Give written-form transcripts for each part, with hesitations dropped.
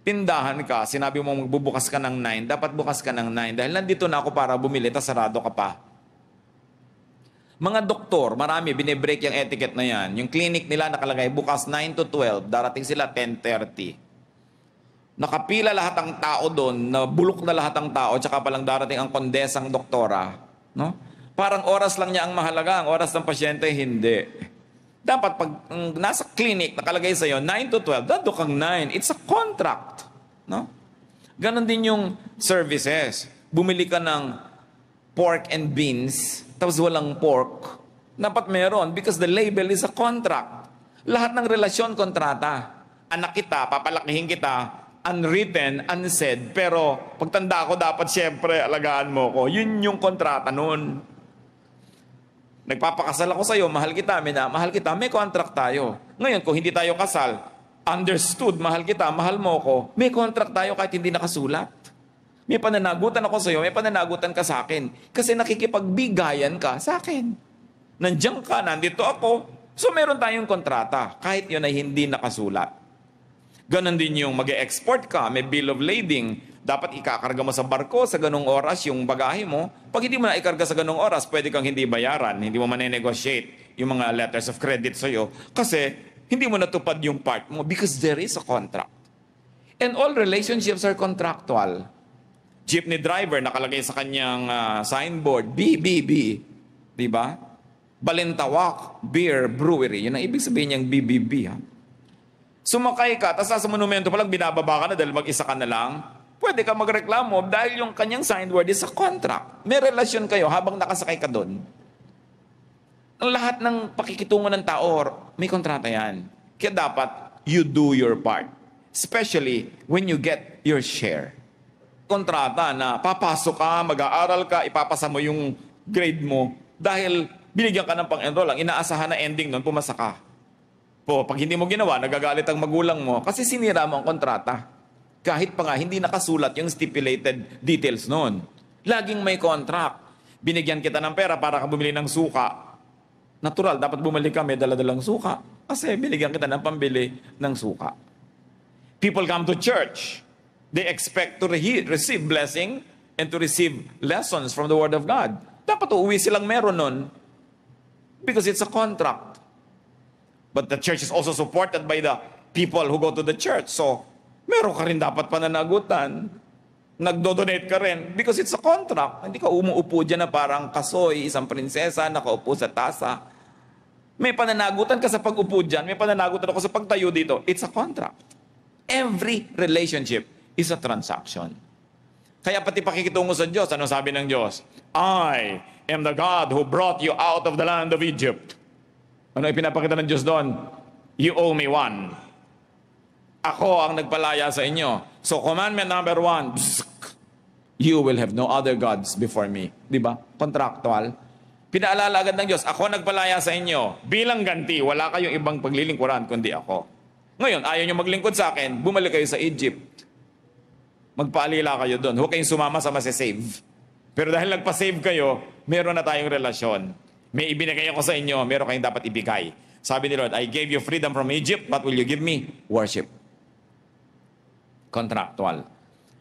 Tindahan ka, sinabi mo magbubukas ka ng 9, dapat bukas ka ng 9 dahil nandito na ako para bumili, tas sarado ka pa. Mga doktor, marami, binibreak yung etiquette na yan. Yung clinic nila nakalagay, bukas 9 to 12, darating sila 10:30. Nakapila lahat ng tao doon, bulok na lahat ng tao, tsaka palang darating ang kondesang doktora. No? Parang oras lang niya ang mahalaga, ang oras ng pasyente, hindi. Dapat pag nasa clinic, nakalagay sa'yo, 9 to 12, dado kang 9. It's a contract. No? Ganon din yung services. Bumili ka ng pork and beans, tapos walang pork. Dapat meron because the label is a contract. Lahat ng relasyon, kontrata. Anak kita, papalakihin kita, unwritten, unsaid, pero pagtanda ko dapat siyempre alagaan mo ko. Yun yung kontrata nun. Nagpapakasal ako sa'yo, mahal kita, minamahal kita, may contract tayo. Ngayon, kung hindi tayo kasal, understood, mahal kita, mahal mo ko, may contract tayo kahit hindi nakasulat. May pananagutan ako sa'yo, may pananagutan ka sa akin. Kasi nakikipagbigayan ka sa akin. Nandiyan ka, nandito ako. So meron tayong kontrata, kahit yun ay hindi nakasulat. Ganon din yung mag-export ka, may bill of lading. Dapat ikakarga mo sa barko sa ganong oras yung bagahe mo. Pag hindi mo na ikarga sa ganong oras, pwede kang hindi bayaran. Hindi mo man-negotiate yung mga letters of credit sa'yo. Kasi hindi mo natupad yung part mo because there is a contract. And all relationships are contractual. Jeepney driver, nakalagay sa kanyang signboard, BBB. Diba? Balintawak Beer Brewery. Yun ang ibig sabihin niyang BBB. Ha? Sumakay ka, tapos sa monumento palang binababa ka na dahil mag-isa ka na lang, pwede ka magreklamo dahil yung kanyang signed word is a contract. May relasyon kayo habang nakasakay ka doon. Ang lahat ng pakikitungo ng tao, may kontrata yan. Kaya dapat, you do your part. Especially when you get your share. Kontrata na papasok ka, mag-aaral ka, ipapasa mo yung grade mo dahil binigyan ka ng pang-enroll. Ang inaasahan na ending nun, pumasa ka. Pag hindi mo ginawa, nagagalit ang magulang mo kasi sinira mo ang kontrata. Kahit pa nga, hindi nakasulat yung stipulated details noon. Laging may contract. Binigyan kita ng pera para ka bumili ng suka. Natural, dapat bumili ka, may daladalang suka. Kasi binigyan kita ng pambili ng suka. People come to church. They expect to receive blessing and to receive lessons from the Word of God. Dapat uuwi silang meron nun because it's a contract. But the church is also supported by the people who go to the church. So, meron ka rin dapat pananagutan. Nagdo-donate ka rin because it's a contract. Hindi ka umuupo dyan na parang kasoy, isang prinsesa, nakaupo sa tasa. May pananagutan ka sa pag-upo dyan, may pananagutan ako sa pagtayo dito. It's a contract. Every relationship is a transaction. Kaya pati pakikitungo sa Diyos, ano sabi ng Diyos? I am the God who brought you out of the land of Egypt. Ano ipinapakita ng Diyos doon? You owe me one. Ako ang nagpalaya sa inyo. So commandment number 1, you will have no other gods before me. Diba? Contractual. Pinaalala agad ng Diyos, ako nagpalaya sa inyo. Bilang ganti, wala kayong ibang paglilingkuran kundi ako. Ngayon, ayaw nyo maglingkod sa akin, bumalik kayo sa Egypt. Magpaalila kayo doon. Huwag kayong sumama sa masasave. Pero dahil nagpa-save kayo, meron na tayong relasyon. May ibinigay ako sa inyo, meron kayong dapat ibigay. Sabi ni Lord, I gave you freedom from Egypt, what will you give me? Worship. Contractual.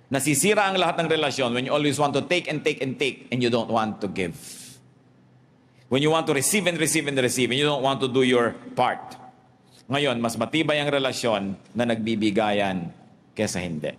Nasisira ang lahat ng relasyon when you always want to take and take and take and you don't want to give. When you want to receive and receive and receive and you don't want to do your part. Ngayon, mas matibay ang relasyon na nagbibigayan kesa hindi.